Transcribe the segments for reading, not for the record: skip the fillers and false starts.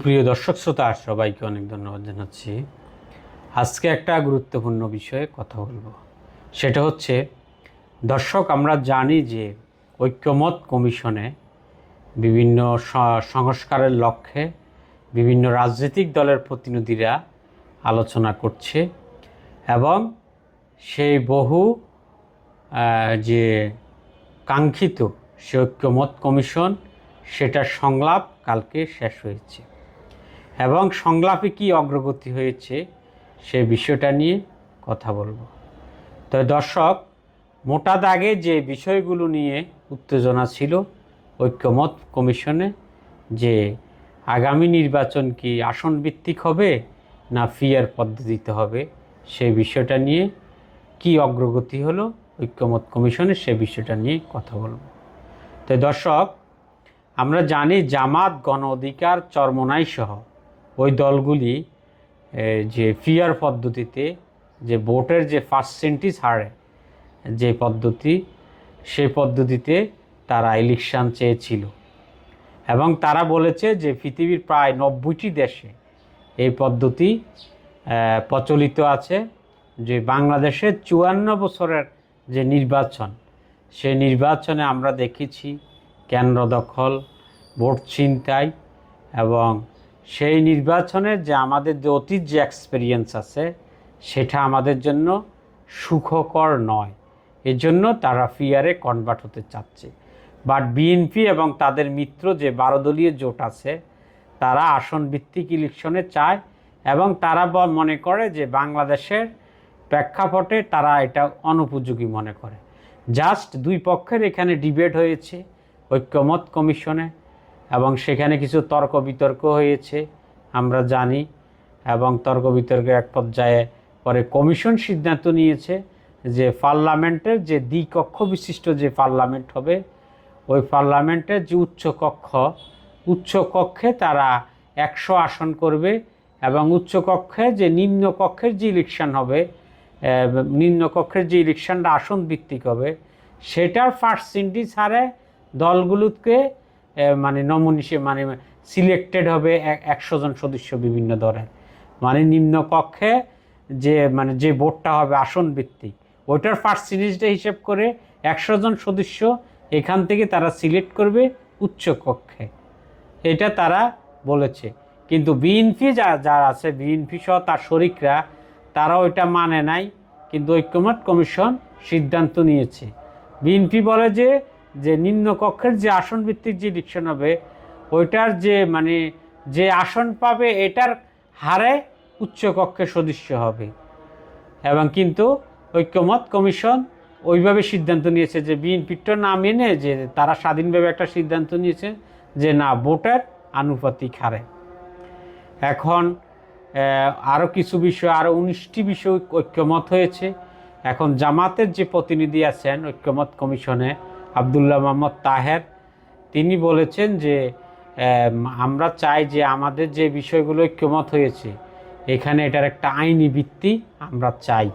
প্রিয় দর্শক শ্রোতা সবাইকে অনেক ধন্যবাদ জানাচ্ছি। আজকে একটা গুরুত্বপূর্ণ বিষয়ে কথা বলবো, সেটা হচ্ছে দর্শক, আমরা জানি যে ঐক্যমত কমিশনে বিভিন্ন সংস্কারের লক্ষ্যে বিভিন্ন রাজনৈতিক দলের প্রতিনিধিরা আলোচনা করছে এবং সেই বহু যে কাঙ্ক্ষিত সে ঐক্যমত কমিশন সেটার সংলাপ কালকে শেষ হয়েছে এবং সংলাপে কি অগ্রগতি হয়েছে সে বিষয়টা নিয়ে কথা বলবো। তো দর্শক, মোটা দাগে যে বিষয়গুলো নিয়ে উত্তেজনা ছিল ঐক্যমত কমিশনে, যে আগামী নির্বাচন কি আসন ভিত্তিক হবে না ফিয়ার পদ্ধতিতে হবে, সেই বিষয়টা নিয়ে কি অগ্রগতি হলো ঐক্যমত কমিশনে, সে বিষয়টা নিয়ে কথা বলবো। তো দর্শক, আমরা জানি জামাত, গণ অধিকার, চরমোনাই সহ ওই দলগুলি যে ফিয়ার পদ্ধতিতে যে ভোটের যে পার্সেন্টেজ হারে যে পদ্ধতি, সেই পদ্ধতিতে তারা ইলেকশন চেয়েছিল এবং তারা বলেছে যে পৃথিবীর প্রায় 90টি দেশে এই পদ্ধতি প্রচলিত আছে। যে বাংলাদেশের 54 বছরের যে নির্বাচন, সেই নির্বাচনে আমরা দেখেছি কেন্দ্র দখল, ভোট ছিনতাই, এবং সেই নির্বাচনের যে আমাদের যে অতীত যে এক্সপিরিয়েন্স আছে সেটা আমাদের জন্য সুখকর নয়। এজন্য তারা ফিয়ারে কনভার্ট হতে চাচ্ছে। বাট বিএনপি এবং তাদের মিত্র যে 12 দলীয় জোট আছে, তারা আসন ভিত্তিক ইলেকশনে চায় এবং তারা মনে করে যে বাংলাদেশের প্রেক্ষাপটে তারা এটা অনুপযোগী মনে করে। জাস্ট দুই পক্ষের এখানে ডিবেট হয়েছে ঐক্যমত কমিশনে এবং সেখানে কিছু তর্ক বিতর্ক হয়েছে আমরা জানি, এবং তর্ক বিতর্কের এক পর্যায়ে পরে কমিশন সিদ্ধান্ত নিয়েছে যে পার্লামেন্টের যে দ্বিকক্ষ বিশিষ্ট যে পার্লামেন্ট হবে, ওই পার্লামেন্টের যে উচ্চকক্ষে তারা 100 আসন করবে এবং উচ্চকক্ষে যে নিম্নকক্ষের যে ইলেকশন হবে, নিম্নকক্ষের যে ইলেকশনটা আসন ভিত্তিক হবে, সেটার পার্সেন্টেজ হারে দলগুলোকে মানে মানে সিলেক্টেড হবে 100 জন সদস্য বিভিন্ন দলের। মানে নিম্নকক্ষে যে ভোটটা হবে আসন ভিত্তিক, ওইটার পার্সেন্টেজটা হিসেব করে 100 জন সদস্য এখান থেকে তারা সিলেক্ট করবে উচ্চকক্ষে, এটা তারা বলেছে। কিন্তু বিএনপি যারা আছে, বিএনপি সহ তার শরিকরা, তারা ওইটা মানে নাই। কিন্তু ঐক্যমত কমিশন সিদ্ধান্ত নিয়েছে। বিএনপি বলে যে নিম্নকক্ষের যে আসন ভিত্তিক যে ইলেকশন হবে, ওইটার যে আসন পাবে এটার হারে উচ্চকক্ষের সদস্য হবে। এবং কিন্তু ঐক্যমত কমিশন ওইভাবে সিদ্ধান্ত নিয়েছে যে বিএনপিটা না মেনে, যে তারা স্বাধীনভাবে একটা সিদ্ধান্ত নিয়েছে যে না, ভোটের আনুপাতিক হারে। এখন আরও কিছু বিষয়, আরও 19টি বিষয় ঐক্যমত হয়েছে। এখন জামাতের যে প্রতিনিধি আছেন ঐক্যমত কমিশনে, আবদুল্লাহ মোহাম্মদ তাহের, তিনি বলেছেন যে আমরা চাই যে আমাদের যে বিষয়গুলো ঐক্যমত হয়েছে এখানে এটার একটা আইনি ভিত্তি আমরা চাই।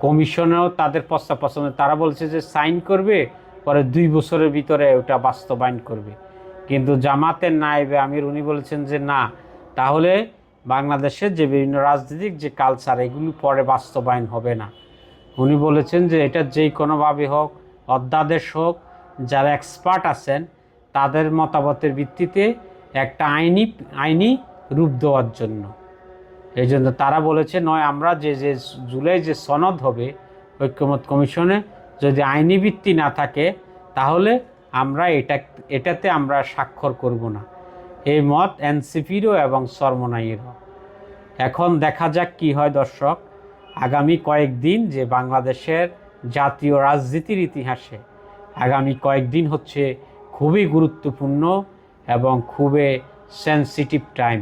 কমিশনেও তাদের প্রস্তাব পছন্দ, তারা বলছে যে সাইন করবে, পরে 2 বছরের ভিতরে ওটা বাস্তবায়ন করবে। কিন্তু জামাতের নায়েবে আমির উনি বলেছেন যে না, তাহলে বাংলাদেশের যে বিভিন্ন রাজনৈতিক যে কালচার, এগুলি পরে বাস্তবায়ন হবে না। উনি বলেছেন যে এটা যেই কোনোভাবে হোক, অধ্যাদেশ হোক, যারা এক্সপার্ট আছেন তাদের মতামতের ভিত্তিতে একটা আইনি রূপ দেওয়ার জন্য। এই জন্য তারা বলেছে, নয় আমরা যে জুলাই যে সনদ হবে ঐক্যমত কমিশনে, যদি আইনি ভিত্তি না থাকে তাহলে আমরা এটাতে আমরা স্বাক্ষর করব না। এই মত এনসিপিরও এবং চরমোনাইয়েরও। এখন দেখা যাক কি হয় দর্শক। আগামী কয়েকদিন যে বাংলাদেশের জাতীয় রাজনীতির ইতিহাসে আগামী কয়েকদিন হচ্ছে খুবই গুরুত্বপূর্ণ এবং খুবই সেন্সিটিভ টাইম।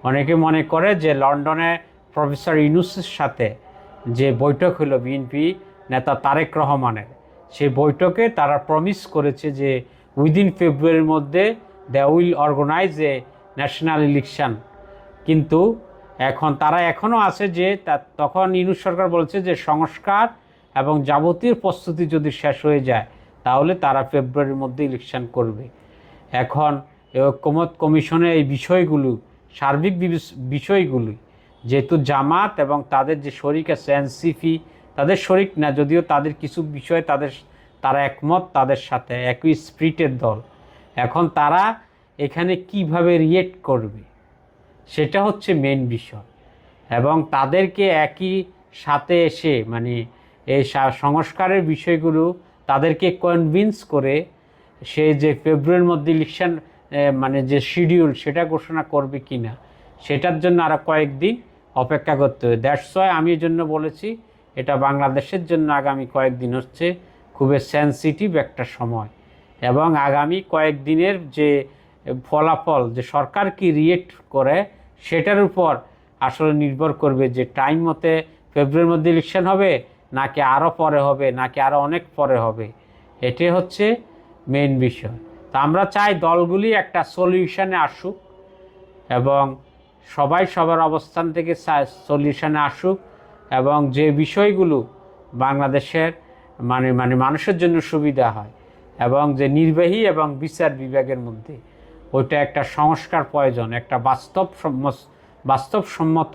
অনেকে মনে করে যে লন্ডনে প্রফেসর ইউনূসের সাথে যে বৈঠক হলো বিএনপি নেতা তারেক রহমানের, সেই বৈঠকে তারা প্রমিস করেছে যে উইদিন ফেব্রুয়ারির মধ্যে they will organise a national election. কিন্তু এখন তারা এখনও আছে যে তখন ইউনূস সরকার বলছে যে সংস্কার এবং যাবতীয় প্রস্তুতি যদি শেষ হয়ে যায় তাহলে তারা ফেব্রুয়ারির মধ্যে ইলেকশন করবে। এখন এই ঐকমত্য কমিশনে এই বিষয়গুলো, সার্বিক বিষয়গুলি, যেহেতু জামাত এবং তাদের যে শরিক আছে এনসিপি, তাদের শরিক না যদিও, তাদের কিছু বিষয় তারা একমত, তাদের সাথে একই স্পিরিটের দল। এখন তারা এখানে কিভাবে রিয়েক্ট করবে সেটা হচ্ছে মেন বিষয়। এবং তাদেরকে একই সাথে এসে মানে এই সংস্কারের বিষয়গুলো তাদেরকে কনভিন্স করে সে যে ফেব্রুয়ারির মধ্যে ইলেকশন মানে যে শিডিউল সেটা ঘোষণা করবে কি না, সেটার জন্য আরও কয়েকদিন অপেক্ষা করতে হবে। দ্যাটস ওয়াই আমি এই জন্য বলেছি এটা বাংলাদেশের জন্য আগামী কয়েকদিন হচ্ছে খুবই সেন্সিটিভ একটা সময়। এবং আগামী কয়েকদিনের যে ফলাফল, যে সরকার কি রিয়েক্ট করে সেটার উপর আসলে নির্ভর করবে যে টাইম মতে ফেব্রুয়ারির মধ্যে ইলেকশন হবে নাকি আরও পরে হবে নাকি আরও অনেক পরে হবে, এটাই হচ্ছে মেইন বিষয়। তা আমরা চাই দলগুলি একটা সলিউশনে আসুক এবং সবাই সবার অবস্থান থেকে সলিউশনে আসুক, এবং যে বিষয়গুলো বাংলাদেশের মানে মানুষের জন্য সুবিধা হয় এবং যে নির্বাহী এবং বিচার বিভাগের মধ্যে ওইটা একটা সংস্কার প্রয়োজন, একটা বাস্তবসম্মত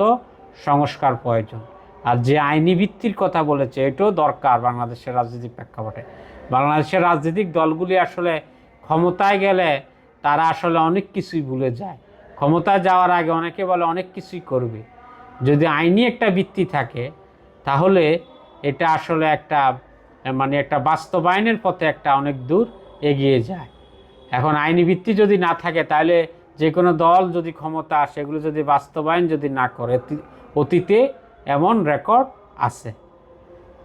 সংস্কার প্রয়োজন। আর যে আইনি ভিত্তির কথা বলেছে এটাও দরকার বাংলাদেশের রাজনৈতিক প্রেক্ষাপটে। বাংলাদেশের রাজনৈতিক দলগুলি আসলে ক্ষমতায় গেলে তারা আসলে অনেক কিছুই ভুলে যায়। ক্ষমতায় যাওয়ার আগে অনেকে বলে অনেক কিছুই করবে, যদি আইনি একটা ভিত্তি থাকে তাহলে এটা আসলে একটা মানে একটা বাস্তবায়নের পথে একটা অনেক দূর এগিয়ে যায়। এখন আইনি ভিত্তি যদি না থাকে তাহলে যে কোনো দল যদি ক্ষমতা আসে এগুলো যদি বাস্তবায়ন যদি না করে, অতীতে এমন রেকর্ড আছে।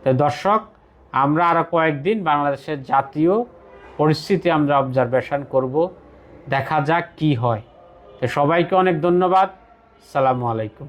তো দর্শক, আমরা আরও কয়েকদিন বাংলাদেশের জাতীয় পরিস্থিতি আমরা অবজারভেশন করব, দেখা যাক কি হয়। তো সবাইকে অনেক ধন্যবাদ। আসসালামু আলাইকুম।